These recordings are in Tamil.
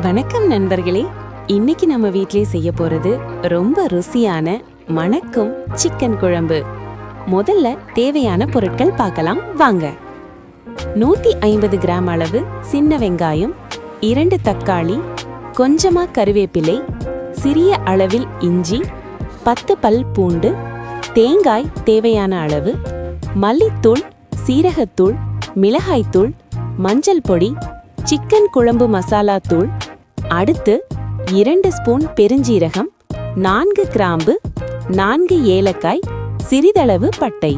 வணக்கம் நண்பர்களே. இன்னைக்கு நம்ம வீட்லயே செய்ய போறது ரொம்ப ருசியான மணக்கும் சிக்கன் குழம்பு. முதல்ல தேவையான பொருட்கள் பார்க்கலாம் வாங்க. 150 கிராம் அளவு சின்ன வெங்காயம், 2 தக்காளி, கொஞ்சமா கருவேப்பிலை, சிறிய அளவில் இஞ்சி, 10 பல் பூண்டு, தேங்காய் தேவையான அளவு, மல்லித்தூள், சீரகத்தூள், மிளகாய்த்தூள், மஞ்சள் பொடி, சிக்கன் குழம்பு மசாலா தூள், அடுத்து 2 ஸ்பூன் பெருஞ்சீரகம், 4 கிராம்பு, 4 ஏலக்காய், சிறிதளவு பட்டை.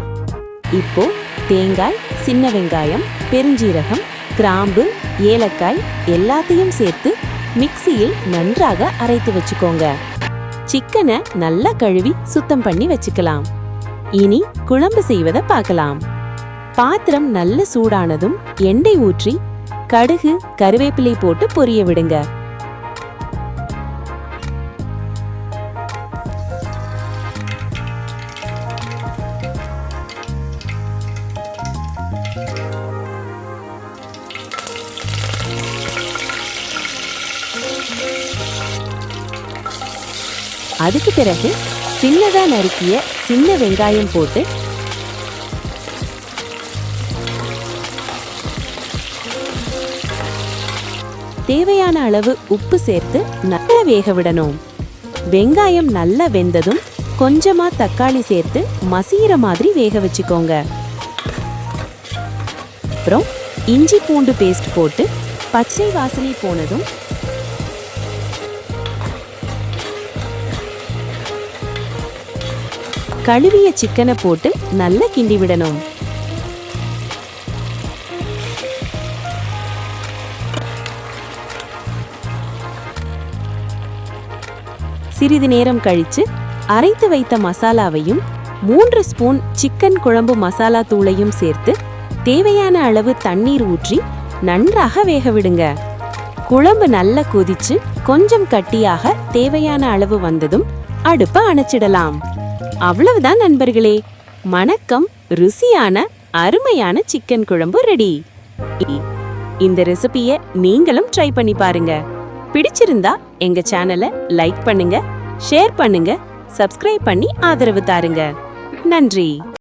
இப்போ தேங்காய், சின்ன வெங்காயம், பெருஞ்சீரகம், கிராம்பு, ஏலக்காய் எல்லாத்தையும் சேர்த்து மிக்சியில் நன்றாக அரைத்து வச்சுக்கோங்க. சிக்கனை நல்லா கழுவி சுத்தம் பண்ணி வச்சுக்கலாம். இனி குழம்பு செய்வதை பார்க்கலாம். பாத்திரம் நல்ல சூடானதும் எண்ணெய் ஊற்றி கடுகு, கருவேப்பிலை போட்டு பொரிய விடுங்க. அதுக்கு பிறகு சின்னதா நறுக்கிய சின்ன வெங்காயம் போட்டு தேவையான அளவு உப்பு சேர்த்து நல்லா வேக விடணும். வெங்காயம் நல்லா வெந்ததும் கொஞ்சமா தக்காளி சேர்த்து மசீர மாதிரி வேக வச்சுக்கோங்க. அப்புறம் இஞ்சி பூண்டு பேஸ்ட் போட்டு பச்சை வாசனை போனதும் கழுவிய சிக்கனை போட்டு நல்லா கிண்டி விடணும். சிறிது நேரம் கழிச்சு அரைத்து வைத்த மசாலாவையும் 3 ஸ்பூன் சிக்கன் குழம்பு மசாலா தூளையும் சேர்த்து தேவையான அளவு தண்ணீர் ஊற்றி நன்றாக வேக விடுங்க. குழம்பு நல்லா கொதிச்சு கொஞ்சம் கட்டியாக தேவையான அளவு வந்ததும் அடுப்பை அணைச்சிடலாம். அவ்வளவுதான் நண்பர்களே, மணக்கம் ருசியான அருமையான சிக்கன் குழம்பு ரெடி. இந்த ரெசிபியை நீங்களும் ட்ரை பண்ணி பாருங்க. பிடிச்சிருந்தா எங்க சேனலை லைக் பண்ணுங்க, ஷேர் பண்ணுங்க, சப்ஸ்கிரைப் பண்ணி ஆதரவு தாருங்க. நன்றி.